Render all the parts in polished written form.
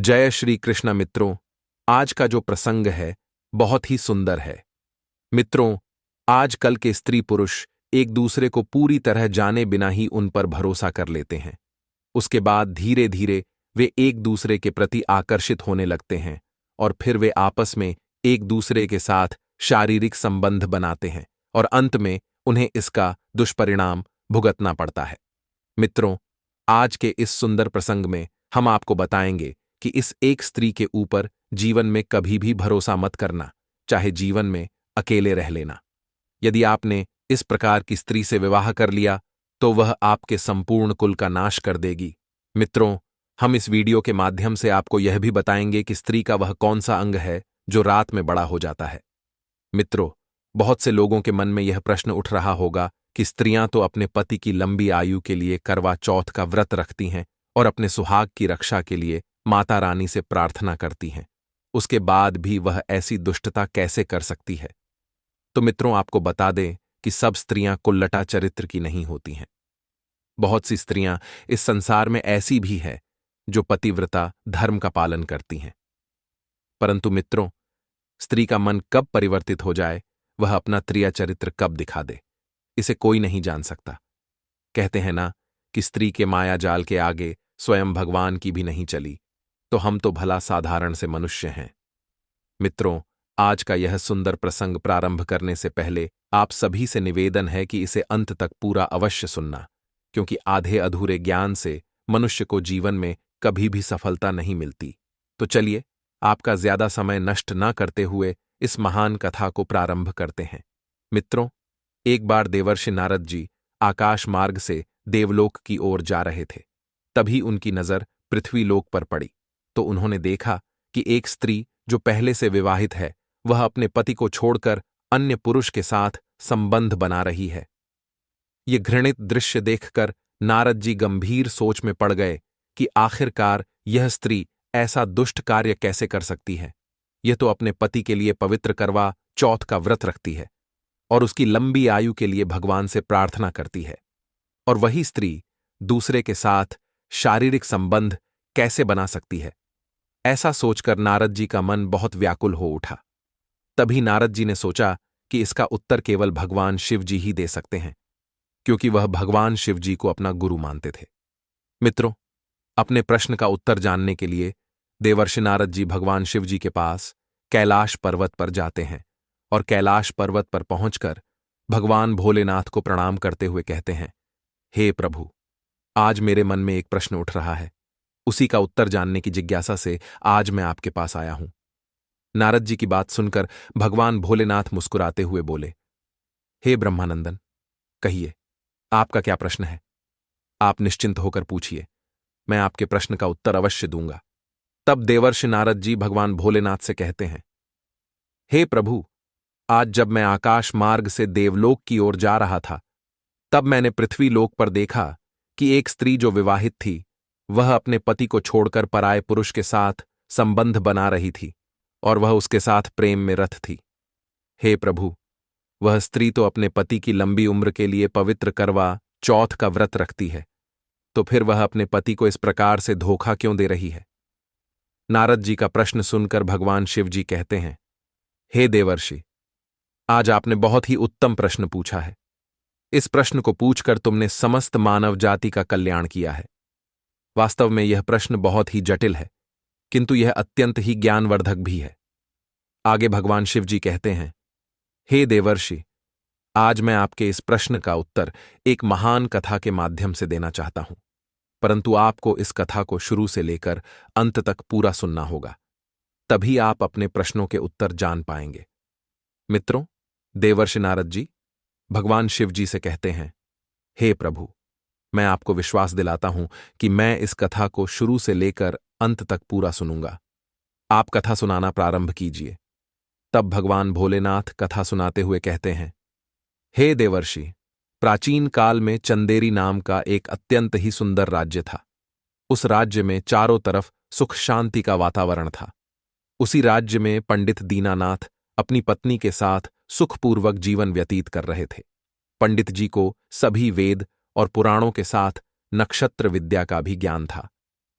जय श्री कृष्ण मित्रों। आज का जो प्रसंग है बहुत ही सुंदर है। मित्रों, आजकल के स्त्री पुरुष एक दूसरे को पूरी तरह जाने बिना ही उन पर भरोसा कर लेते हैं। उसके बाद धीरे धीरे वे एक दूसरे के प्रति आकर्षित होने लगते हैं और फिर वे आपस में एक दूसरे के साथ शारीरिक संबंध बनाते हैं और अंत में उन्हें इसका दुष्परिणाम भुगतना पड़ता है। मित्रों, आज के इस सुंदर प्रसंग में हम आपको बताएंगे कि इस एक स्त्री के ऊपर जीवन में कभी भी भरोसा मत करना, चाहे जीवन में अकेले रह लेना। यदि आपने इस प्रकार की स्त्री से विवाह कर लिया तो वह आपके संपूर्ण कुल का नाश कर देगी। मित्रों, हम इस वीडियो के माध्यम से आपको यह भी बताएंगे कि स्त्री का वह कौन सा अंग है जो रात में बड़ा हो जाता है। मित्रों, बहुत से लोगों के मन में यह प्रश्न उठ रहा होगा कि स्त्रियां तो अपने पति की लंबी आयु के लिए करवा चौथ का व्रत रखती हैं और अपने सुहाग की रक्षा के लिए माता रानी से प्रार्थना करती हैं, उसके बाद भी वह ऐसी दुष्टता कैसे कर सकती है। तो मित्रों, आपको बता दें कि सब स्त्रियां कुल्लटा चरित्र की नहीं होती हैं। बहुत सी स्त्रियां इस संसार में ऐसी भी है जो पतिव्रता धर्म का पालन करती हैं। परंतु मित्रों, स्त्री का मन कब परिवर्तित हो जाए, वह अपना त्रिया चरित्र कब दिखा दे, इसे कोई नहीं जान सकता। कहते हैं ना कि स्त्री के माया जाल के आगे स्वयं भगवान की भी नहीं चली, तो हम तो भला साधारण से मनुष्य हैं। मित्रों, आज का यह सुंदर प्रसंग प्रारंभ करने से पहले आप सभी से निवेदन है कि इसे अंत तक पूरा अवश्य सुनना, क्योंकि आधे अधूरे ज्ञान से मनुष्य को जीवन में कभी भी सफलता नहीं मिलती। तो चलिए, आपका ज्यादा समय नष्ट न करते हुए इस महान कथा को प्रारंभ करते हैं। मित्रों, एक बार देवर्षि नारद जी आकाश मार्ग से देवलोक की ओर जा रहे थे। तभी उनकी नजर पृथ्वीलोक पर पड़ी तो उन्होंने देखा कि एक स्त्री जो पहले से विवाहित है, वह अपने पति को छोड़कर अन्य पुरुष के साथ संबंध बना रही है। ये घृणित दृश्य देखकर नारद जी गंभीर सोच में पड़ गए कि आखिरकार यह स्त्री ऐसा दुष्ट कार्य कैसे कर सकती है। यह तो अपने पति के लिए पवित्र करवा चौथ का व्रत रखती है और उसकी लंबी आयु के लिए भगवान से प्रार्थना करती है, और वही स्त्री दूसरे के साथ शारीरिक संबंध कैसे बना सकती है। ऐसा सोचकर नारद जी का मन बहुत व्याकुल हो उठा। तभी नारद जी ने सोचा कि इसका उत्तर केवल भगवान शिव जी ही दे सकते हैं, क्योंकि वह भगवान शिव जी को अपना गुरु मानते थे। मित्रों, अपने प्रश्न का उत्तर जानने के लिए देवर्षि नारद जी भगवान शिव जी के पास कैलाश पर्वत पर जाते हैं और कैलाश पर्वत पर पहुंचकर भगवान भोलेनाथ को प्रणाम करते हुए कहते हैं, हे प्रभु, आज मेरे मन में एक प्रश्न उठ रहा है, उसी का उत्तर जानने की जिज्ञासा से आज मैं आपके पास आया हूं। नारद जी की बात सुनकर भगवान भोलेनाथ मुस्कुराते हुए बोले, हे ब्रह्मानंदन, कहिए, आपका क्या प्रश्न है? आप निश्चिंत होकर पूछिए, मैं आपके प्रश्न का उत्तर अवश्य दूंगा। तब देवर्षि नारद जी भगवान भोलेनाथ से कहते हैं, हे प्रभु, आज जब मैं आकाश मार्ग से देवलोक की ओर जा रहा था, तब मैंने पृथ्वीलोक पर देखा कि एक स्त्री जो विवाहित थी, वह अपने पति को छोड़कर पराये पुरुष के साथ संबंध बना रही थी और वह उसके साथ प्रेम में रत थी। हे प्रभु, वह स्त्री तो अपने पति की लंबी उम्र के लिए पवित्र करवा चौथ का व्रत रखती है, तो फिर वह अपने पति को इस प्रकार से धोखा क्यों दे रही है? नारद जी का प्रश्न सुनकर भगवान शिव जी कहते हैं, हे देवर्षि, आज आपने बहुत ही उत्तम प्रश्न पूछा है। इस प्रश्न को पूछकर तुमने समस्त मानव जाति का कल्याण किया है। वास्तव में यह प्रश्न बहुत ही जटिल है, किंतु यह अत्यंत ही ज्ञानवर्धक भी है। आगे भगवान शिव जी कहते हैं, हे देवर्षि, आज मैं आपके इस प्रश्न का उत्तर एक महान कथा के माध्यम से देना चाहता हूं, परंतु आपको इस कथा को शुरू से लेकर अंत तक पूरा सुनना होगा, तभी आप अपने प्रश्नों के उत्तर जान पाएंगे। मित्रों, देवर्षि नारद जी भगवान शिव जी से कहते हैं, हे प्रभु, मैं आपको विश्वास दिलाता हूं कि मैं इस कथा को शुरू से लेकर अंत तक पूरा सुनूंगा। आप कथा सुनाना प्रारंभ कीजिए। तब भगवान भोलेनाथ कथा सुनाते हुए कहते हैं, हे देवर्षि, प्राचीन काल में चंदेरी नाम का एक अत्यंत ही सुंदर राज्य था। उस राज्य में चारों तरफ सुख शांति का वातावरण था। उसी राज्य में पंडित दीनानाथ अपनी पत्नी के साथ सुखपूर्वक जीवन व्यतीत कर रहे थे। पंडित जी को सभी वेद और पुराणों के साथ नक्षत्र विद्या का भी ज्ञान था।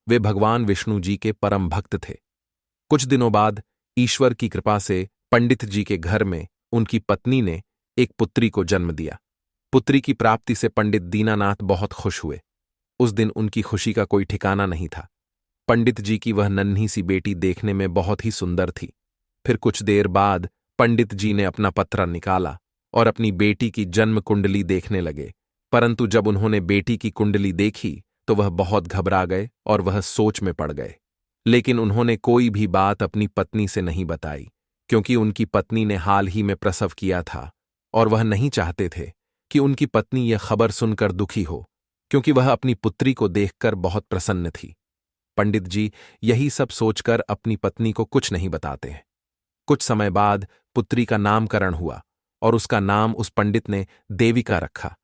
वे भगवान विष्णु जी के परम भक्त थे। कुछ दिनों बाद ईश्वर की कृपा से पंडित जी के घर में उनकी पत्नी ने एक पुत्री को जन्म दिया। पुत्री की प्राप्ति से पंडित दीनानाथ बहुत खुश हुए। उस दिन उनकी खुशी का कोई ठिकाना नहीं था। पंडित जी की वह नन्ही सी बेटी देखने में बहुत ही सुंदर थी। फिर कुछ देर बाद पंडित जी ने अपना पत्रा निकाला और अपनी बेटी की जन्म कुंडली देखने लगे, परंतु जब उन्होंने बेटी की कुंडली देखी तो वह बहुत घबरा गए और वह सोच में पड़ गए। लेकिन उन्होंने कोई भी बात अपनी पत्नी से नहीं बताई, क्योंकि उनकी पत्नी ने हाल ही में प्रसव किया था और वह नहीं चाहते थे कि उनकी पत्नी यह खबर सुनकर दुखी हो, क्योंकि वह अपनी पुत्री को देखकर बहुत प्रसन्न थी। पंडित जी यही सब सोचकर अपनी पत्नी को कुछ नहीं बताते हैं। कुछ समय बाद पुत्री का नामकरण हुआ और उसका नाम उस पंडित ने देविका रखा।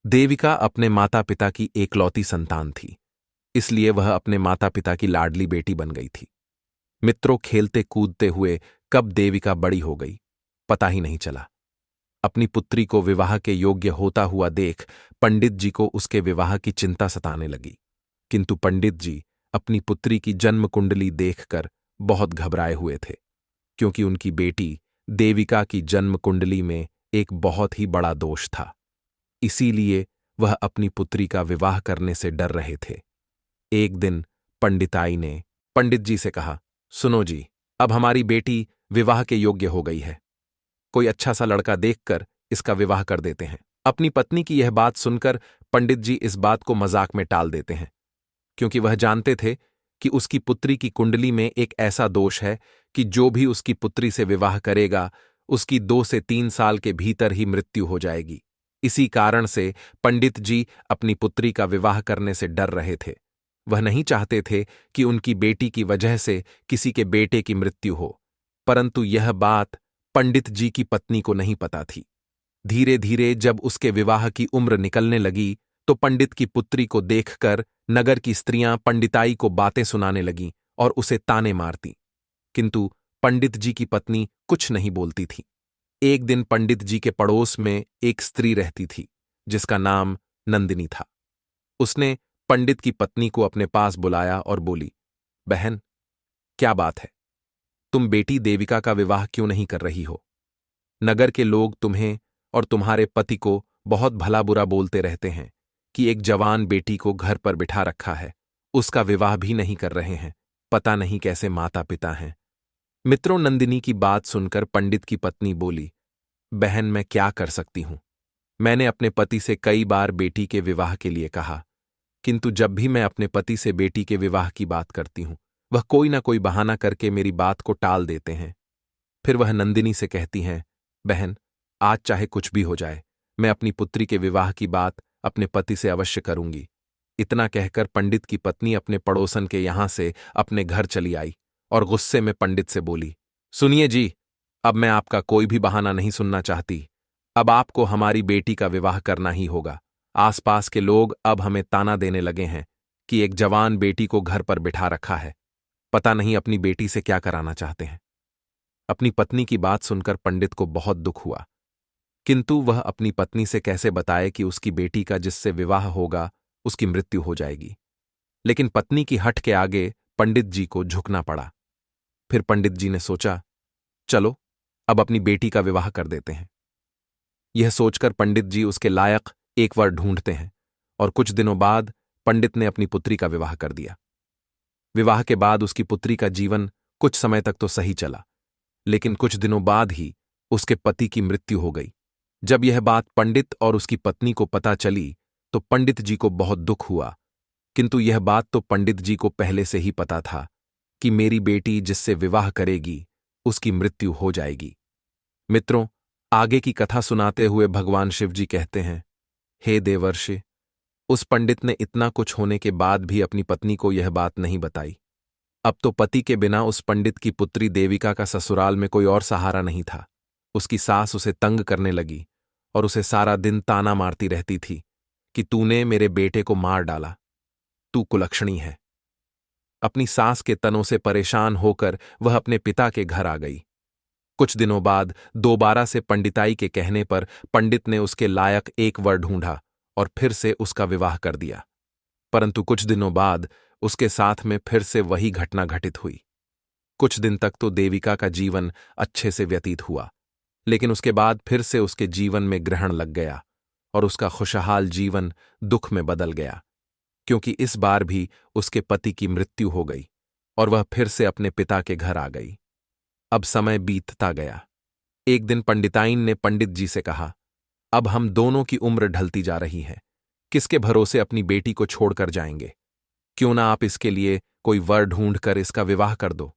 देविका अपने माता पिता की एकलौती संतान थी, इसलिए वह अपने माता पिता की लाडली बेटी बन गई थी। मित्रों, खेलते कूदते हुए कब देविका बड़ी हो गई पता ही नहीं चला। अपनी पुत्री को विवाह के योग्य होता हुआ देख पंडित जी को उसके विवाह की चिंता सताने लगी, किंतु पंडित जी अपनी पुत्री की जन्म कुंडली देखकर बहुत घबराए हुए थे, क्योंकि उनकी बेटी देविका की जन्म कुंडली में एक बहुत ही बड़ा दोष था। इसीलिए वह अपनी पुत्री का विवाह करने से डर रहे थे। एक दिन पंडिताई ने पंडित जी से कहा, सुनो जी, अब हमारी बेटी विवाह के योग्य हो गई है। कोई अच्छा सा लड़का देखकर इसका विवाह कर देते हैं। अपनी पत्नी की यह बात सुनकर पंडित जी इस बात को मजाक में टाल देते हैं, क्योंकि वह जानते थे कि उसकी पुत्री की कुंडली में एक ऐसा दोष है कि जो भी उसकी पुत्री से विवाह करेगा उसकी 2 से 3 साल के भीतर ही मृत्यु हो जाएगी। इसी कारण से पंडित जी अपनी पुत्री का विवाह करने से डर रहे थे। वह नहीं चाहते थे कि उनकी बेटी की वजह से किसी के बेटे की मृत्यु हो, परंतु यह बात पंडित जी की पत्नी को नहीं पता थी। धीरे धीरे जब उसके विवाह की उम्र निकलने लगी तो पंडित की पुत्री को देखकर नगर की स्त्रियां पंडिताई को बातें सुनाने लगीं और उसे ताने मारती, किंतु पंडित जी की पत्नी कुछ नहीं बोलती थी। एक दिन पंडित जी के पड़ोस में एक स्त्री रहती थी जिसका नाम नंदिनी था। उसने पंडित की पत्नी को अपने पास बुलाया और बोली, बहन, क्या बात है? तुम बेटी देविका का विवाह क्यों नहीं कर रही हो? नगर के लोग तुम्हें और तुम्हारे पति को बहुत भला बुरा बोलते रहते हैं कि एक जवान बेटी को घर पर बिठा रखा है, उसका विवाह भी नहीं कर रहे हैं। पता नहीं कैसे माता पिता हैं। मित्रों, नंदिनी की बात सुनकर पंडित की पत्नी बोली, बहन, मैं क्या कर सकती हूं? मैंने अपने पति से कई बार बेटी के विवाह के लिए कहा, किंतु जब भी मैं अपने पति से बेटी के विवाह की बात करती हूं वह कोई ना कोई बहाना करके मेरी बात को टाल देते हैं। फिर वह नंदिनी से कहती हैं, बहन, आज चाहे कुछ भी हो जाए, मैं अपनी पुत्री के विवाह की बात अपने पति से अवश्य करूंगी। इतना कहकर पंडित की पत्नी अपने पड़ोसन के यहां से अपने घर चली आई और गुस्से में पंडित से बोली, सुनिए जी, अब मैं आपका कोई भी बहाना नहीं सुनना चाहती। अब आपको हमारी बेटी का विवाह करना ही होगा। आसपास के लोग अब हमें ताना देने लगे हैं कि एक जवान बेटी को घर पर बिठा रखा है, पता नहीं अपनी बेटी से क्या कराना चाहते हैं। अपनी पत्नी की बात सुनकर पंडित को बहुत दुख हुआ, किंतु वह अपनी पत्नी से कैसे बताए कि उसकी बेटी का जिससे विवाह होगा उसकी मृत्यु हो जाएगी। लेकिन पत्नी की हठ के आगे पंडित जी को झुकना पड़ा। फिर पंडित जी ने सोचा, चलो अब अपनी बेटी का विवाह कर देते हैं। यह सोचकर पंडित जी उसके लायक एक वर ढूंढते हैं और कुछ दिनों बाद पंडित ने अपनी पुत्री का विवाह कर दिया। विवाह के बाद उसकी पुत्री का जीवन कुछ समय तक तो सही चला, लेकिन कुछ दिनों बाद ही उसके पति की मृत्यु हो गई। जब यह बात पंडित और उसकी पत्नी को पता चली तो पंडित जी को बहुत दुख हुआ, किंतु यह बात तो पंडित जी को पहले से ही पता था कि मेरी बेटी जिससे विवाह करेगी उसकी मृत्यु हो जाएगी। मित्रों, आगे की कथा सुनाते हुए भगवान शिव जी कहते हैं, हे देवर्षि, उस पंडित ने इतना कुछ होने के बाद भी अपनी पत्नी को यह बात नहीं बताई। अब तो पति के बिना उस पंडित की पुत्री देविका का ससुराल में कोई और सहारा नहीं था। उसकी सास उसे तंग करने लगी और उसे सारा दिन ताना मारती रहती थी कि तूने मेरे बेटे को मार डाला, तू कुलक्षणी है। अपनी सास के तनों से परेशान होकर वह अपने पिता के घर आ गई। कुछ दिनों बाद दोबारा से पंडिताई के कहने पर पंडित ने उसके लायक एक वर ढूंढा और फिर से उसका विवाह कर दिया। परंतु कुछ दिनों बाद उसके साथ में फिर से वही घटना घटित हुई। कुछ दिन तक तो देविका का जीवन अच्छे से व्यतीत हुआ, लेकिन उसके बाद फिर से उसके जीवन में ग्रहण लग गया और उसका खुशहाल जीवन दुख में बदल गया, क्योंकि इस बार भी उसके पति की मृत्यु हो गई और वह फिर से अपने पिता के घर आ गई। अब समय बीतता गया। एक दिन पंडिताइन ने पंडित जी से कहा, अब हम दोनों की उम्र ढलती जा रही है, किसके भरोसे अपनी बेटी को छोड़कर जाएंगे? क्यों ना आप इसके लिए कोई वर ढूंढकर इसका विवाह कर दो।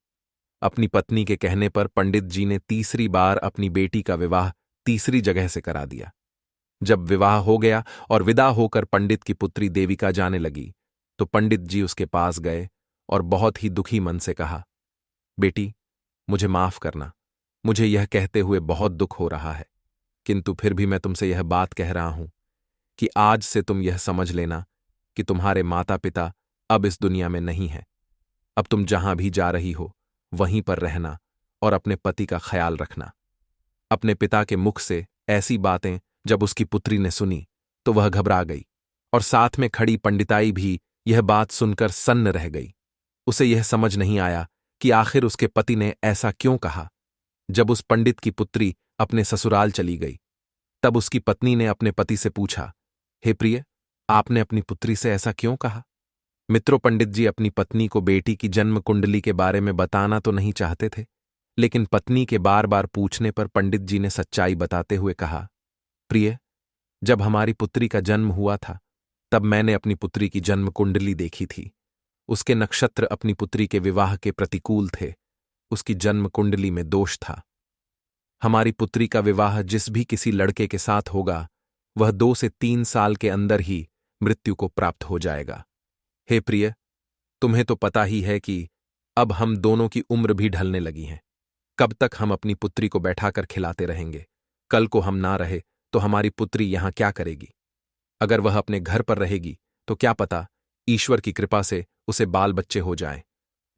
अपनी पत्नी के कहने पर पंडित जी ने तीसरी बार अपनी बेटी का विवाह तीसरी जगह से करा दिया। जब विवाह हो गया और विदा होकर पंडित की पुत्री देविका जाने लगी, तो पंडित जी उसके पास गए और बहुत ही दुखी मन से कहा, बेटी, मुझे माफ करना, मुझे यह कहते हुए बहुत दुख हो रहा है, किंतु फिर भी मैं तुमसे यह बात कह रहा हूं कि आज से तुम यह समझ लेना कि तुम्हारे माता पिता अब इस दुनिया में नहीं हैं। अब तुम जहां भी जा रही हो वहीं पर रहना और अपने पति का ख्याल रखना। अपने पिता के मुख से ऐसी बातें जब उसकी पुत्री ने सुनी तो वह घबरा गई और साथ में खड़ी पंडिताई भी यह बात सुनकर सन्न रह गई। उसे यह समझ नहीं आया कि आखिर उसके पति ने ऐसा क्यों कहा। जब उस पंडित की पुत्री अपने ससुराल चली गई, तब उसकी पत्नी ने अपने पति से पूछा, हे प्रिय, आपने अपनी पुत्री से ऐसा क्यों कहा? मित्रों, पंडित जी अपनी पत्नी को बेटी की जन्म कुंडली के बारे में बताना तो नहीं चाहते थे, लेकिन पत्नी के बार बार पूछने पर पंडित जी ने सच्चाई बताते हुए कहा, प्रिय, जब हमारी पुत्री का जन्म हुआ था तब मैंने अपनी पुत्री की जन्म कुंडली देखी थी। उसके नक्षत्र अपनी पुत्री के विवाह के प्रतिकूल थे। उसकी जन्म कुंडली में दोष था। हमारी पुत्री का विवाह जिस भी किसी लड़के के साथ होगा, वह 2 से 3 साल के अंदर ही मृत्यु को प्राप्त हो जाएगा। हे प्रिय, तुम्हें तो पता ही है कि अब हम दोनों की उम्र भी ढलने लगी है। कब तक हम अपनी पुत्री को बैठाकर खिलाते रहेंगे? कल को हम ना रहे तो हमारी पुत्री यहां क्या करेगी? अगर वह अपने घर पर रहेगी तो क्या पता ईश्वर की कृपा से उसे बाल बच्चे हो जाएं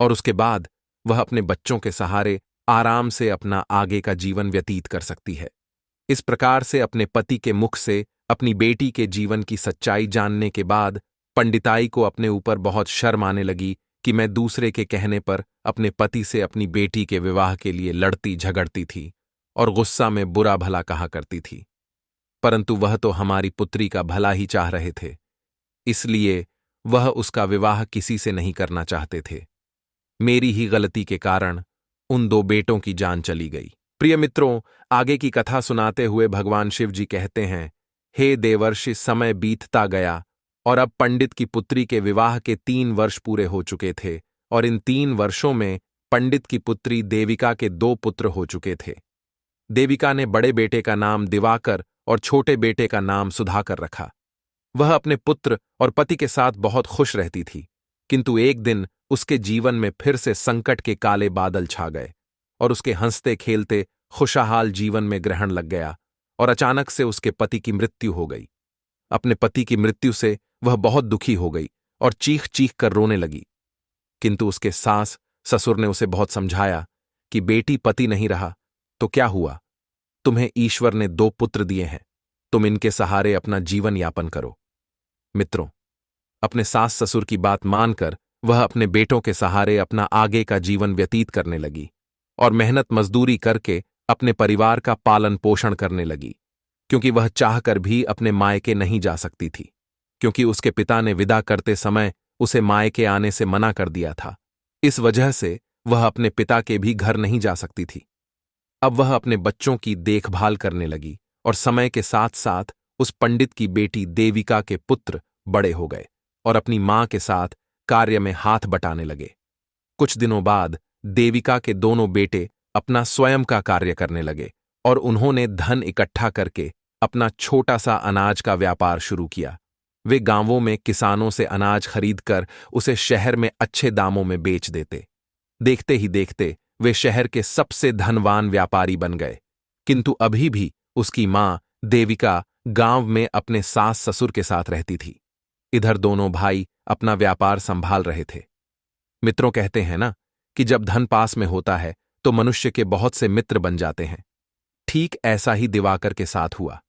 और उसके बाद वह अपने बच्चों के सहारे आराम से अपना आगे का जीवन व्यतीत कर सकती है। इस प्रकार से अपने पति के मुख से अपनी बेटी के जीवन की सच्चाई जानने के बाद पंडिताई को अपने ऊपर बहुत शर्म आने लगी कि मैं दूसरे के कहने पर अपने पति से अपनी बेटी के विवाह के लिए लड़ती झगड़ती थी और गुस्सा में बुरा भला कहा करती थी। परंतु वह तो हमारी पुत्री का भला ही चाह रहे थे, इसलिए वह उसका विवाह किसी से नहीं करना चाहते थे। मेरी ही गलती के कारण उन 2 बेटों की जान चली गई। प्रिय मित्रों, आगे की कथा सुनाते हुए भगवान शिव जी कहते हैं, हे देवर्षि, समय बीतता गया और अब पंडित की पुत्री के विवाह के 3 वर्ष पूरे हो चुके थे और इन 3 वर्षों में पंडित की पुत्री देविका के 2 पुत्र हो चुके थे। देविका ने बड़े बेटे का नाम दिवाकर और छोटे बेटे का नाम सुधाकर रखा। वह अपने पुत्र और पति के साथ बहुत खुश रहती थी, किंतु एक दिन उसके जीवन में फिर से संकट के काले बादल छा गए और उसके हंसते खेलते खुशहाल जीवन में ग्रहण लग गया और अचानक से उसके पति की मृत्यु हो गई। अपने पति की मृत्यु से वह बहुत दुखी हो गई और चीख चीख कर रोने लगी, किंतु उसके सास ससुर ने उसे बहुत समझाया कि बेटी, पति नहीं रहा तो क्या हुआ, तुम्हें ईश्वर ने 2 पुत्र दिए हैं, तुम इनके सहारे अपना जीवन यापन करो। मित्रों, अपने सास ससुर की बात मानकर वह अपने बेटों के सहारे अपना आगे का जीवन व्यतीत करने लगी और मेहनत मजदूरी करके अपने परिवार का पालन पोषण करने लगी, क्योंकि वह चाहकर भी अपने मायके नहीं जा सकती थी, क्योंकि उसके पिता ने विदा करते समय उसे मायके आने से मना कर दिया था। इस वजह से वह अपने पिता के भी घर नहीं जा सकती थी। अब वह अपने बच्चों की देखभाल करने लगी और समय के साथ साथ उस पंडित की बेटी देविका के पुत्र बड़े हो गए और अपनी मां के साथ कार्य में हाथ बटाने लगे। कुछ दिनों बाद देविका के दोनों बेटे अपना स्वयं का कार्य करने लगे और उन्होंने धन इकट्ठा करके अपना छोटा सा अनाज का व्यापार शुरू किया। वे गांवों में किसानों से अनाज खरीदकर उसे शहर में अच्छे दामों में बेच देते। देखते ही देखते वे शहर के सबसे धनवान व्यापारी बन गए, किंतु अभी भी उसकी मां देविका गांव में अपने सास ससुर के साथ रहती थी। इधर दोनों भाई अपना व्यापार संभाल रहे थे। मित्रों, कहते हैं ना कि जब धन पास में होता है तो मनुष्य के बहुत से मित्र बन जाते हैं। ठीक ऐसा ही दिवाकर के साथ हुआ।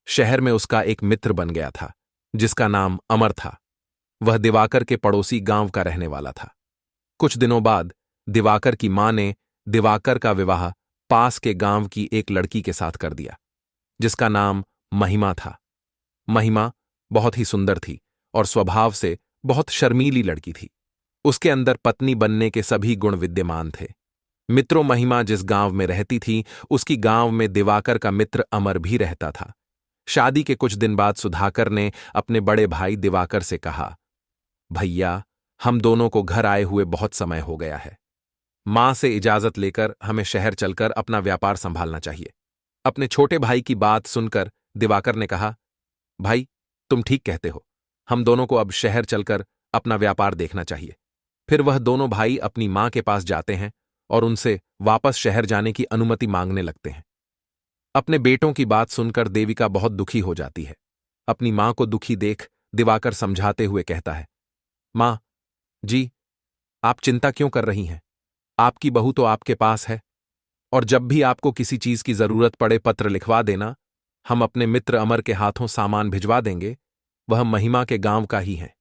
शहर में उसका एक मित्र बन गया था जिसका नाम अमर था। वह दिवाकर के पड़ोसी गांव का रहने वाला था। कुछ दिनों बाद दिवाकर की मां ने दिवाकर का विवाह पास के गांव की एक लड़की के साथ कर दिया, जिसका नाम महिमा था। महिमा बहुत ही सुंदर थी और स्वभाव से बहुत शर्मीली लड़की थी। उसके अंदर पत्नी बनने के सभी गुण विद्यमान थे। मित्रों, महिमा जिस गांव में रहती थी, उसकी गांव में दिवाकर का मित्र अमर भी रहता था। शादी के कुछ दिन बाद सुधाकर ने अपने बड़े भाई दिवाकर से कहा, भैया, हम दोनों को घर आए हुए बहुत समय हो गया है। मां से इजाजत लेकर हमें शहर चलकर अपना व्यापार संभालना चाहिए। अपने छोटे भाई की बात सुनकर दिवाकर ने कहा, भाई, तुम ठीक कहते हो। हम दोनों को अब शहर चलकर अपना व्यापार देखना चाहिए। फिर वह दोनों भाई अपनी मां के पास जाते हैं और उनसे वापस शहर जाने की अनुमति मांगने लगते हैं। अपने बेटों की बात सुनकर देविका बहुत दुखी हो जाती है। अपनी मां को दुखी देख दिवाकर समझाते हुए कहता है, मां जी, आप चिंता क्यों कर रही हैं? आपकी बहू तो आपके पास है, और जब भी आपको किसी चीज की जरूरत पड़े पत्र लिखवा देना। हम अपने मित्र अमर के हाथों सामान भिजवा देंगे। वह महिमा के गांव का ही है।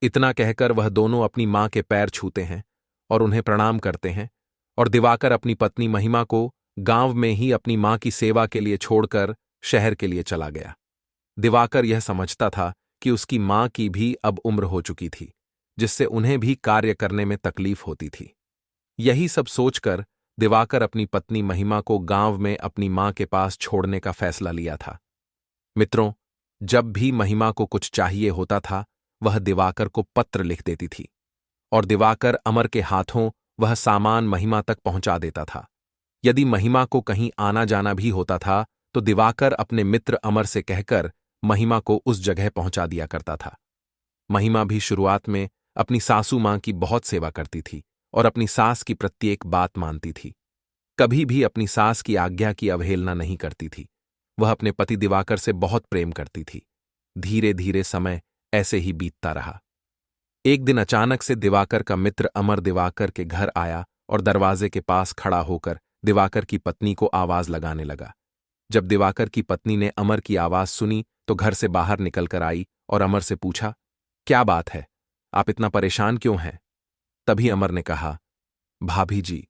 इतना कहकर वह दोनों अपनी मां के पैर छूते हैं और उन्हें प्रणाम करते हैं, और दिवाकर अपनी पत्नी महिमा को गांव में ही अपनी मां की सेवा के लिए छोड़कर शहर के लिए चला गया। दिवाकर यह समझता था कि उसकी मां की भी अब उम्र हो चुकी थी, जिससे उन्हें भी कार्य करने में तकलीफ होती थी। यही सब सोचकर दिवाकर अपनी पत्नी महिमा को गांव में अपनी मां के पास छोड़ने का फैसला लिया था। मित्रों, जब भी महिमा को कुछ चाहिए होता था, वह दिवाकर को पत्र लिख देती थी, और दिवाकर अमर के हाथों वह सामान महिमा तक पहुंचा देता था। यदि महिमा को कहीं आना जाना भी होता था, तो दिवाकर अपने मित्र अमर से कहकर महिमा को उस जगह पहुंचा दिया करता था। महिमा भी शुरुआत में अपनी सासू मां की बहुत सेवा करती थी और अपनी सास की प्रत्येक बात मानती थी। कभी भी अपनी सास की आज्ञा की अवहेलना नहीं करती थी। वह अपने पति दिवाकर से बहुत प्रेम करती थी। धीरे धीरे समय ऐसे ही बीतता रहा। एक दिन अचानक से दिवाकर का मित्र अमर दिवाकर के घर आया और दरवाजे के पास खड़ा होकर दिवाकर की पत्नी को आवाज लगाने लगा। जब दिवाकर की पत्नी ने अमर की आवाज सुनी तो घर से बाहर निकलकर आई और अमर से पूछा, क्या बात है? आप इतना परेशान क्यों हैं? तभी अमर ने कहा, भाभी जी,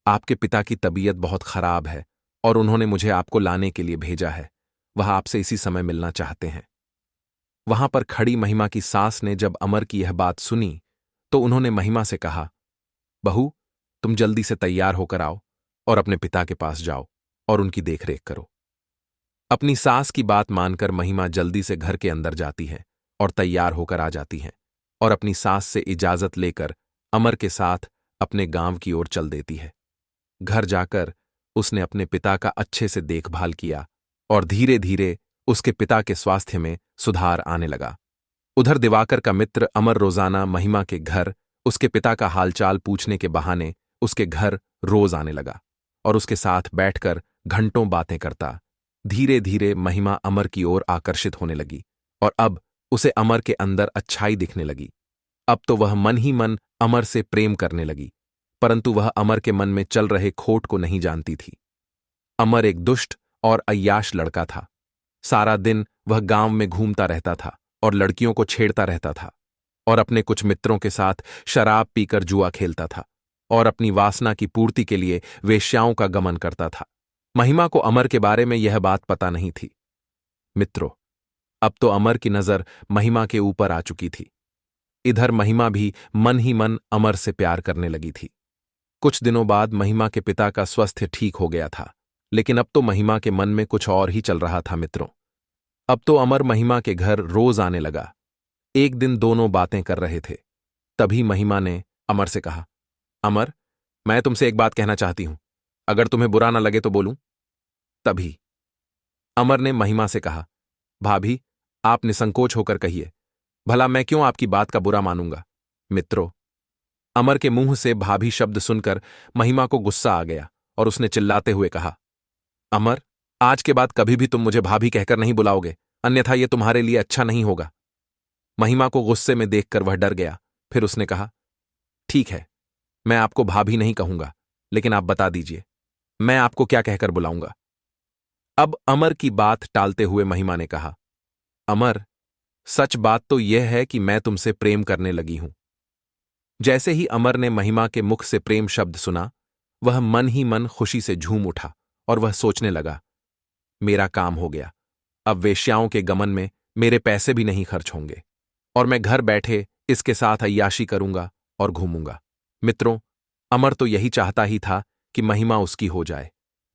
आपके पिता की तबीयत बहुत खराब है और उन्होंने मुझे आपको लाने के लिए भेजा है। वह आपसे इसी समय मिलना चाहते हैं। वहां पर खड़ी महिमा की सास ने जब अमर की यह बात सुनी तो उन्होंने महिमा से कहा, बहू, तुम जल्दी से तैयार होकर आओ और अपने पिता के पास जाओ और उनकी देखरेख करो। अपनी सास की बात मानकर महिमा जल्दी से घर के अंदर जाती है और तैयार होकर आ जाती है और अपनी सास से इजाजत लेकर अमर के साथ अपने गांव की ओर चल देती है। घर जाकर उसने अपने पिता का अच्छे से देखभाल किया और धीरे धीरे उसके पिता के स्वास्थ्य में सुधार आने लगा। उधर दिवाकर का मित्र अमर रोजाना महिमा के घर उसके पिता का हालचाल पूछने के बहाने उसके घर रोज आने लगा और उसके साथ बैठकर घंटों बातें करता। धीरे धीरे महिमा अमर की ओर आकर्षित होने लगी और अब उसे अमर के अंदर अच्छाई दिखने लगी। अब तो वह मन ही मन अमर से प्रेम करने लगी, परंतु वह अमर के मन में चल रहे खोट को नहीं जानती थी। अमर एक दुष्ट और अय्याश लड़का था। सारा दिन वह गांव में घूमता रहता था और लड़कियों को छेड़ता रहता था और अपने कुछ मित्रों के साथ शराब पीकर जुआ खेलता था और अपनी वासना की पूर्ति के लिए वेश्याओं का गमन करता था। महिमा को अमर के बारे में यह बात पता नहीं थी। मित्रों, अब तो अमर की नजर महिमा के ऊपर आ चुकी थी। इधर महिमा भी मन ही मन अमर से प्यार करने लगी थी। कुछ दिनों बाद महिमा के पिता का स्वास्थ्य ठीक हो गया था, लेकिन अब तो महिमा के मन में कुछ और ही चल रहा था। मित्रों, अब तो अमर महिमा के घर रोज आने लगा। एक दिन दोनों बातें कर रहे थे, तभी महिमा ने अमर से कहा, अमर, मैं तुमसे एक बात कहना चाहती हूं, अगर तुम्हें बुरा ना लगे तो बोलूं? तभी अमर ने महिमा से कहा, भाभी, आप निसंकोच होकर कहिए, भला मैं क्यों आपकी बात का बुरा मानूंगा? मित्रों, अमर के मुंह से भाभी शब्द सुनकर महिमा को गुस्सा आ गया और उसने चिल्लाते हुए कहा, अमर, आज के बाद कभी भी तुम मुझे भाभी कहकर नहीं बुलाओगे, अन्यथा यह तुम्हारे लिए अच्छा नहीं होगा। महिमा को गुस्से में देखकर वह डर गया। फिर उसने कहा, ठीक है, मैं आपको भाभी नहीं कहूंगा, लेकिन आप बता दीजिए, मैं आपको क्या कहकर बुलाऊंगा? अब अमर की बात टालते हुए महिमा ने कहा, अमर, सच बात तो यह है कि मैं तुमसे प्रेम करने लगी हूं। जैसे ही अमर ने महिमा के मुख से प्रेम शब्द सुना, वह मन ही मन खुशी से झूम उठा और वह सोचने लगा, मेरा काम हो गया। अब वेश्याओं के गमन में मेरे पैसे भी नहीं खर्च होंगे और मैं घर बैठे इसके साथ अय्याशी करूंगा और घूमूंगा। मित्रों, अमर तो यही चाहता ही था कि महिमा उसकी हो जाए।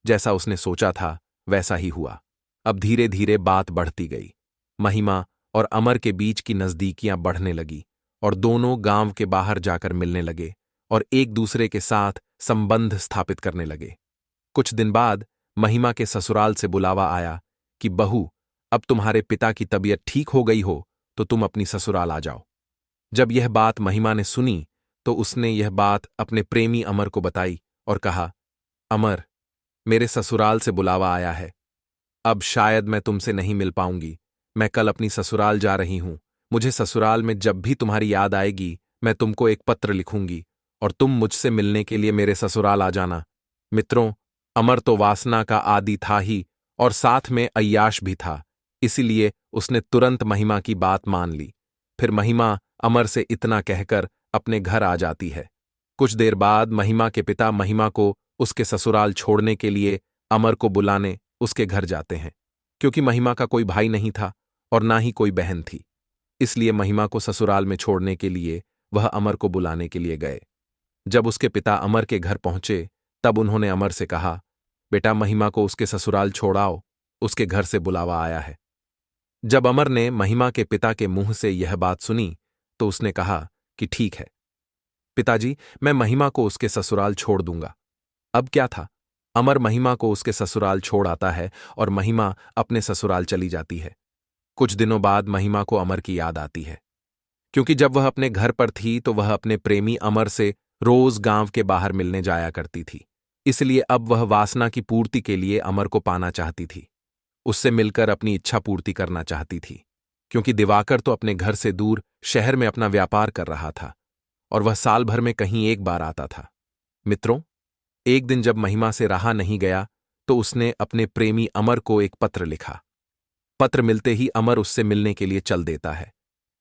जैसा उसने सोचा था वैसा ही हुआ। अब धीरे धीरे बात बढ़ती गई। महिमा और अमर के बीच की नजदीकियां बढ़ने लगी और दोनों गांव के बाहर जाकर मिलने लगे और एक दूसरे के साथ संबंध स्थापित करने लगे। कुछ दिन बाद महिमा के ससुराल से बुलावा आया कि बहू, अब तुम्हारे पिता की तबीयत ठीक हो गई हो तो तुम अपनी ससुराल आ जाओ। जब यह बात महिमा ने सुनी तो उसने यह बात अपने प्रेमी अमर को बताई और कहा, अमर, मेरे ससुराल से बुलावा आया है। अब शायद मैं तुमसे नहीं मिल पाऊंगी। मैं कल अपनी ससुराल जा रही हूं। मुझे ससुराल में जब भी तुम्हारी याद आएगी मैं तुमको एक पत्र लिखूंगी और तुम मुझसे मिलने के लिए मेरे ससुराल आ जाना। मित्रों, अमर तो वासना का आदी था ही और साथ में अय्याश भी था, इसीलिए उसने तुरंत महिमा की बात मान ली। फिर महिमा अमर से इतना कहकर अपने घर आ जाती है। कुछ देर बाद महिमा के पिता महिमा को उसके ससुराल छोड़ने के लिए अमर को बुलाने उसके घर जाते हैं। क्योंकि महिमा का कोई भाई नहीं था और ना ही कोई बहन थी, इसलिए महिमा को ससुराल में छोड़ने के लिए वह अमर को बुलाने के लिए गए। जब उसके पिता अमर के घर पहुंचे तब उन्होंने अमर से कहा, बेटा, महिमा को उसके ससुराल छोड़ाओ, उसके घर से बुलावा आया है। जब अमर ने महिमा के पिता के मुंह से यह बात सुनी तो उसने कहा कि ठीक है पिताजी, मैं महिमा को उसके ससुराल छोड़ दूंगा। अब क्या था, अमर महिमा को उसके ससुराल छोड़ आता है और महिमा अपने ससुराल चली जाती है। कुछ दिनों बाद महिमा को अमर की याद आती है, क्योंकि जब वह अपने घर पर थी तो वह अपने प्रेमी अमर से रोज गांव के बाहर मिलने जाया करती थी। इसलिए अब वह वासना की पूर्ति के लिए अमर को पाना चाहती थी, उससे मिलकर अपनी इच्छा पूर्ति करना चाहती थी। क्योंकि दिवाकर तो अपने घर से दूर शहर में अपना व्यापार कर रहा था और वह साल भर में कहीं एक बार आता था। मित्रों, एक दिन जब महिमा से रहा नहीं गया तो उसने अपने प्रेमी अमर को एक पत्र लिखा। पत्र मिलते ही अमर उससे मिलने के लिए चल देता है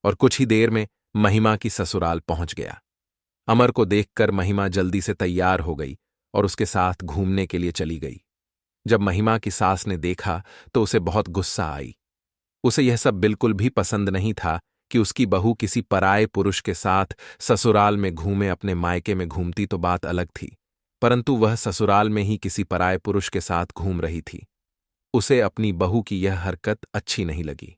और कुछ ही देर में महिमा की ससुराल पहुंच गया। अमर को देखकर महिमा जल्दी से तैयार हो गई और उसके साथ घूमने के लिए चली गई। जब महिमा की सास ने देखा तो उसे बहुत गुस्सा आई। उसे यह सब बिल्कुल भी पसंद नहीं था कि उसकी बहू किसी पराये पुरुष के साथ ससुराल में घूमे। अपने मायके में घूमती तो बात अलग थी, परंतु वह ससुराल में ही किसी पराये पुरुष के साथ घूम रही थी। उसे अपनी बहू की यह हरकत अच्छी नहीं लगी।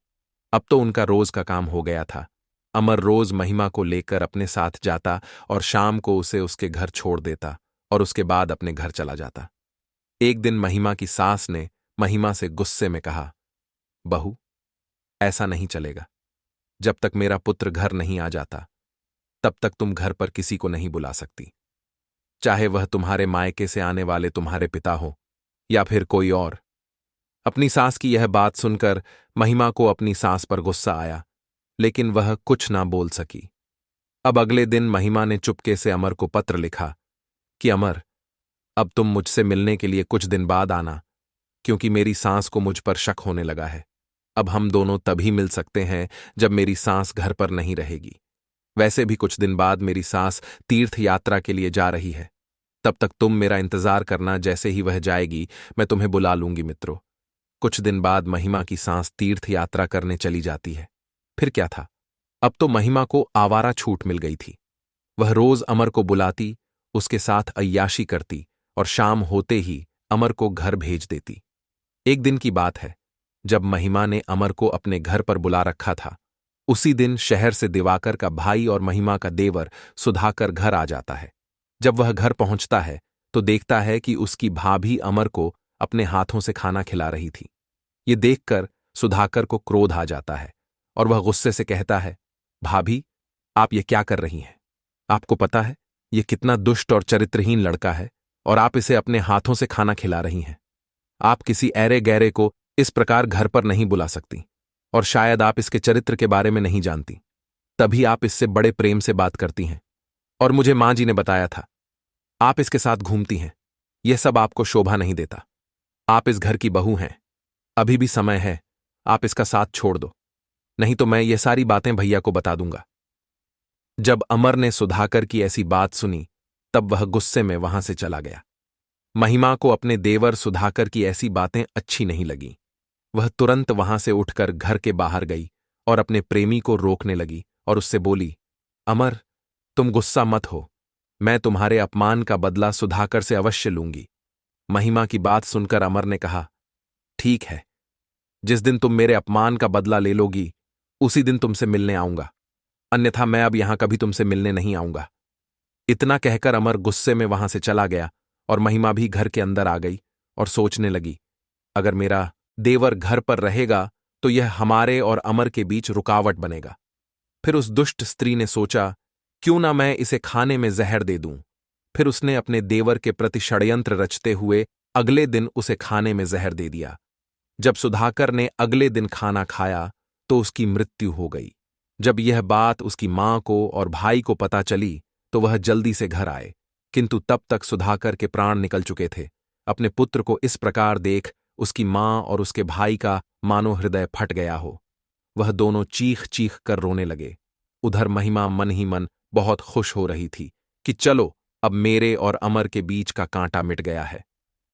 अब तो उनका रोज का काम हो गया था। अमर रोज महिमा को लेकर अपने साथ जाता और शाम को उसे उसके घर छोड़ देता और उसके बाद अपने घर चला जाता। एक दिन महिमा की सास ने महिमा से गुस्से में कहा, बहू, ऐसा नहीं चलेगा। जब तक मेरा पुत्र घर नहीं आ जाता तब तक तुम घर पर किसी को नहीं बुला सकती, चाहे वह तुम्हारे मायके से आने वाले तुम्हारे पिता हो या फिर कोई और। अपनी सास की यह बात सुनकर महिमा को अपनी सास पर गुस्सा आया, लेकिन वह कुछ ना बोल सकी। अब अगले दिन महिमा ने चुपके से अमर को पत्र लिखा कि अमर, अब तुम मुझसे मिलने के लिए कुछ दिन बाद आना, क्योंकि मेरी सास को मुझ पर शक होने लगा है। अब हम दोनों तभी मिल सकते हैं जब मेरी सास घर पर नहीं रहेगी। वैसे भी कुछ दिन बाद मेरी सास तीर्थ यात्रा के लिए जा रही है। तब तक तुम मेरा इंतजार करना, जैसे ही वह जाएगी मैं तुम्हें बुला लूंगी। मित्रों, कुछ दिन बाद महिमा की सास तीर्थ यात्रा करने चली जाती है। फिर क्या था, अब तो महिमा को आवारा छूट मिल गई थी। वह रोज अमर को बुलाती, उसके साथ अय्याशी करती और शाम होते ही अमर को घर भेज देती। एक दिन की बात है, जब महिमा ने अमर को अपने घर पर बुला रखा था, उसी दिन शहर से दिवाकर का भाई और महिमा का देवर सुधाकर घर आ जाता है। जब वह घर पहुंचता है तो देखता है कि उसकी भाभी अमर को अपने हाथों से खाना खिला रही थी। ये देखकर सुधाकर को क्रोध आ जाता है और वह गुस्से से कहता है, भाभी, आप ये क्या कर रही हैं? आपको पता है ये कितना दुष्ट और चरित्रहीन लड़का है और आप इसे अपने हाथों से खाना खिला रही हैं। आप किसी ऐरे गैरे को इस प्रकार घर पर नहीं बुला सकती और शायद आप इसके चरित्र के बारे में नहीं जानती, तभी आप इससे बड़े प्रेम से बात करती हैं। और मुझे मां जी ने बताया था, आप इसके साथ घूमती हैं। यह सब आपको शोभा नहीं देता। आप इस घर की बहू हैं, अभी भी समय है, आप इसका साथ छोड़ दो। नहीं तो मैं ये सारी बातें भैया को बता दूंगा। जब अमर ने सुधाकर की ऐसी बात सुनी तब वह गुस्से में वहां से चला गया। महिमा को अपने देवर सुधाकर की ऐसी बातें अच्छी नहीं लगीं। वह तुरंत वहां से उठकर घर के बाहर गई और अपने प्रेमी को रोकने लगी और उससे बोली, अमर, तुम गुस्सा मत हो, मैं तुम्हारे अपमान का बदला सुधाकर से अवश्य लूंगी। महिमा की बात सुनकर अमर ने कहा, ठीक है, जिस दिन तुम मेरे अपमान का बदला ले लोगी उसी दिन तुमसे मिलने आऊंगा, अन्यथा मैं अब यहां कभी तुमसे मिलने नहीं आऊंगा। इतना कहकर अमर गुस्से में वहां से चला गया और महिमा भी घर के अंदर आ गई और सोचने लगी, अगर मेरा देवर घर पर रहेगा तो यह हमारे और अमर के बीच रुकावट बनेगा। फिर उस दुष्ट स्त्री ने सोचा, क्यों ना मैं इसे खाने में जहर दे दूं। फिर उसने अपने देवर के प्रति षड्यंत्र रचते हुए अगले दिन उसे खाने में जहर दे दिया। जब सुधाकर ने अगले दिन खाना खाया तो उसकी मृत्यु हो गई। जब यह बात उसकी मां को और भाई को पता चली तो वह जल्दी से घर आए, किंतु तब तक सुधाकर के प्राण निकल चुके थे। अपने पुत्र को इस प्रकार देख उसकी मां और उसके भाई का मानो हृदय फट गया हो। वह दोनों चीख चीख कर रोने लगे। उधर महिमा मन ही मन बहुत खुश हो रही थी कि चलो, अब मेरे और अमर के बीच का कांटा मिट गया है,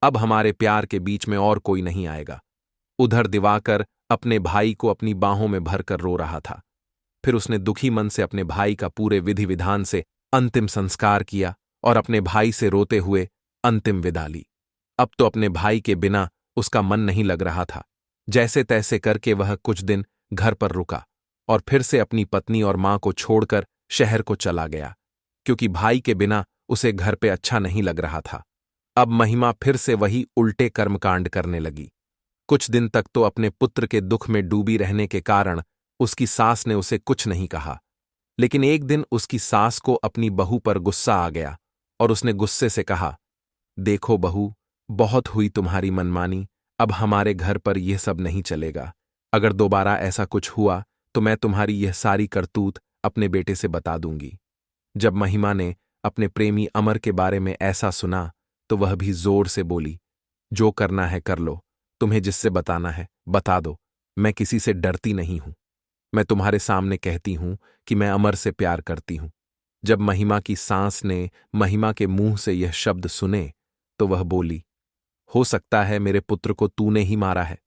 अब हमारे प्यार के बीच में और कोई नहीं आएगा। उधर दिवाकर अपने भाई को अपनी बाहों में भरकर रो रहा था। फिर उसने दुखी मन से अपने भाई का पूरे विधि विधान से अंतिम संस्कार किया और अपने भाई से रोते हुए अंतिम विदा ली। अब तो अपने भाई के बिना उसका मन नहीं लग रहा था। जैसे तैसे करके वह कुछ दिन घर पर रुका और फिर से अपनी पत्नी और मां को छोड़कर शहर को चला गया, क्योंकि भाई के बिना उसे घर पे अच्छा नहीं लग रहा था। अब महिमा फिर से वही उल्टे कर्मकांड करने लगी। कुछ दिन तक तो अपने पुत्र के दुख में डूबी रहने के कारण उसकी सास ने उसे कुछ नहीं कहा, लेकिन एक दिन उसकी सास को अपनी बहू पर गुस्सा आ गया और उसने गुस्से से कहा, देखो बहू, बहुत हुई तुम्हारी मनमानी, अब हमारे घर पर यह सब नहीं चलेगा। अगर दोबारा ऐसा कुछ हुआ तो मैं तुम्हारी यह सारी करतूत अपने बेटे से बता दूंगी। जब महिमा ने अपने प्रेमी अमर के बारे में ऐसा सुना तो वह भी जोर से बोली, जो करना है कर लो, तुम्हें जिससे बताना है बता दो, मैं किसी से डरती नहीं हूं। मैं तुम्हारे सामने कहती हूं कि मैं अमर से प्यार करती हूं। जब महिमा की सास ने महिमा के मुंह से यह शब्द सुने तो वह बोली, हो सकता है मेरे पुत्र को तूने ही मारा है।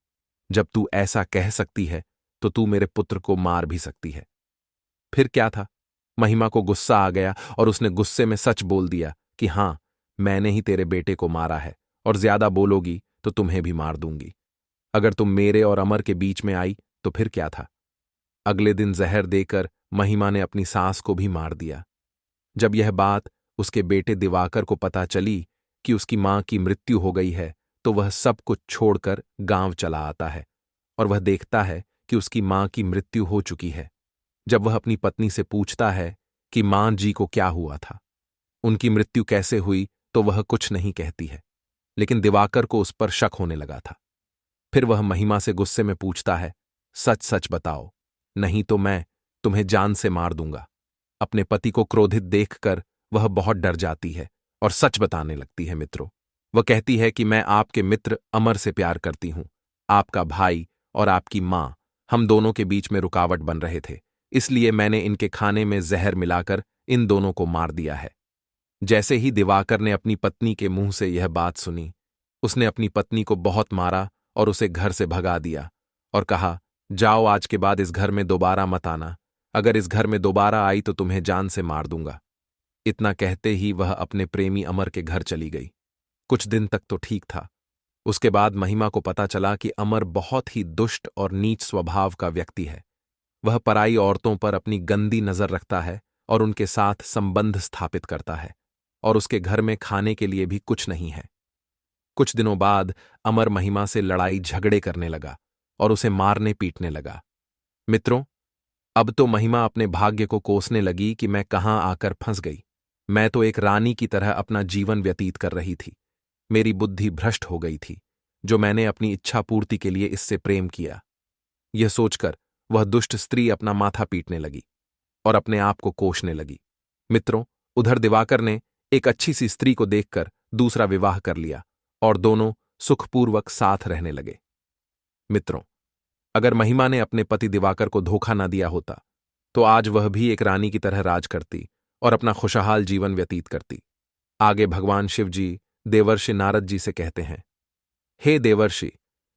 जब तू ऐसा कह सकती है तो तू मेरे पुत्र को मार भी सकती है। फिर क्या था, महिमा को गुस्सा आ गया और उसने गुस्से में सच बोल दिया कि हां, मैंने ही तेरे बेटे को मारा है और ज्यादा बोलोगी तो तुम्हें भी मार दूंगी। अगर तुम मेरे और अमर के बीच में आई तो फिर क्या था। अगले दिन जहर देकर महिमा ने अपनी सास को भी मार दिया। जब यह बात उसके बेटे दिवाकर को पता चली कि उसकी मां की मृत्यु हो गई है तो वह सब कुछ छोड़कर गांव चला आता है और वह देखता है कि उसकी मां की मृत्यु हो चुकी है। जब वह अपनी पत्नी से पूछता है कि मां जी को क्या हुआ था, उनकी मृत्यु कैसे हुई, तो वह कुछ नहीं कहती है, लेकिन दिवाकर को उस पर शक होने लगा था। फिर वह महिमा से गुस्से में पूछता है, सच सच बताओ, नहीं तो मैं तुम्हें जान से मार दूंगा। अपने पति को क्रोधित देखकर वह बहुत डर जाती है और सच बताने लगती है। मित्रों, वह कहती है कि मैं आपके मित्र अमर से प्यार करती हूं। आपका भाई और आपकी मां, हम दोनों के बीच में रुकावट बन रहे थे, इसलिए मैंने इनके खाने में जहर मिलाकर इन दोनों को मार दिया है। जैसे ही दिवाकर ने अपनी पत्नी के मुंह से यह बात सुनी, उसने अपनी पत्नी को बहुत मारा और उसे घर से भगा दिया और कहा, जाओ, आज के बाद इस घर में दोबारा मत आना। अगर इस घर में दोबारा आई तो तुम्हें जान से मार दूंगा। इतना कहते ही वह अपने प्रेमी अमर के घर चली गई। कुछ दिन तक तो ठीक था। उसके बाद महिमा को पता चला कि अमर बहुत ही दुष्ट और नीच स्वभाव का व्यक्ति है। वह पराई औरतों पर अपनी गंदी नजर रखता है और उनके साथ संबंध स्थापित करता है, और उसके घर में खाने के लिए भी कुछ नहीं है। कुछ दिनों बाद अमर महिमा से लड़ाई झगड़े करने लगा और उसे मारने पीटने लगा। मित्रों, अब तो महिमा अपने भाग्य को कोसने लगी कि मैं कहां आकर फंस गई। मैं तो एक रानी की तरह अपना जीवन व्यतीत कर रही थी। मेरी बुद्धि भ्रष्ट हो गई थी, जो मैंने अपनी इच्छा पूर्ति के लिए इससे प्रेम किया। यह सोचकर वह दुष्ट स्त्री अपना माथा पीटने लगी और अपने आप को कोसने लगी। मित्रों, उधर दिवाकर ने एक अच्छी सी स्त्री को देखकर दूसरा विवाह कर लिया और दोनों सुखपूर्वक साथ रहने लगे। मित्रों, अगर महिमा ने अपने पति दिवाकर को धोखा न दिया होता तो आज वह भी एक रानी की तरह राज करती और अपना खुशहाल जीवन व्यतीत करती। आगे भगवान शिव जी देवर्षि नारद जी से कहते हैं, हे देवर्षि,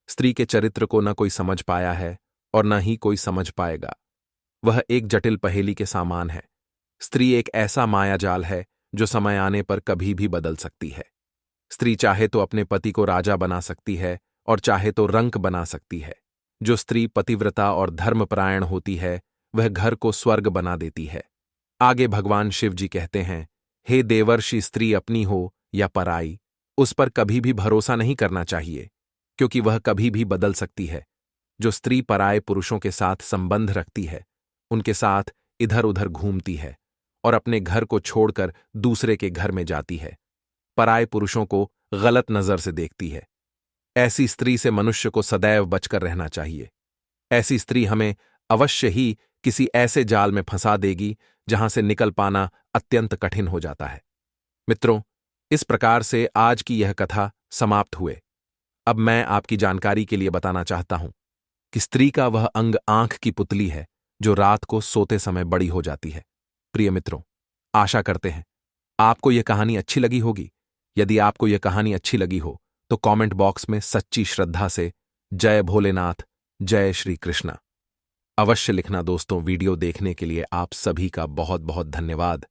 स्त्री के चरित्र को न कोई समझ पाया है और न ही कोई समझ पाएगा। वह एक जटिल पहेली के सामान है। स्त्री एक ऐसा मायाजाल है जो समय आने पर कभी भी बदल सकती है। स्त्री चाहे तो अपने पति को राजा बना सकती है और चाहे तो रंक बना सकती है। जो स्त्री पतिव्रता और धर्मपरायण होती है वह घर को स्वर्ग बना देती है। आगे भगवान शिव जी कहते हैं, हे देवर्षि, स्त्री अपनी हो या पराई, उस पर कभी भी भरोसा नहीं करना चाहिए, क्योंकि वह कभी भी बदल सकती है। जो स्त्री पराये पुरुषों के साथ संबंध रखती है, उनके साथ इधर उधर घूमती है और अपने घर को छोड़कर दूसरे के घर में जाती है, पराये पुरुषों को गलत नजर से देखती है, ऐसी स्त्री से मनुष्य को सदैव बचकर रहना चाहिए। ऐसी स्त्री हमें अवश्य ही किसी ऐसे जाल में फंसा देगी जहां से निकल पाना अत्यंत कठिन हो जाता है। मित्रों, इस प्रकार से आज की यह कथा समाप्त हुए। अब मैं आपकी जानकारी के लिए बताना चाहता हूं कि स्त्री का वह अंग आंख की पुतली है जो रात को सोते समय बड़ी हो जाती है। प्रिय मित्रों, आशा करते हैं आपको यह कहानी अच्छी लगी होगी। यदि आपको यह कहानी अच्छी लगी हो तो कमेंट बॉक्स में सच्ची श्रद्धा से जय भोलेनाथ, जय श्री कृष्णा अवश्य लिखना। दोस्तों, वीडियो देखने के लिए आप सभी का बहुत बहुत धन्यवाद।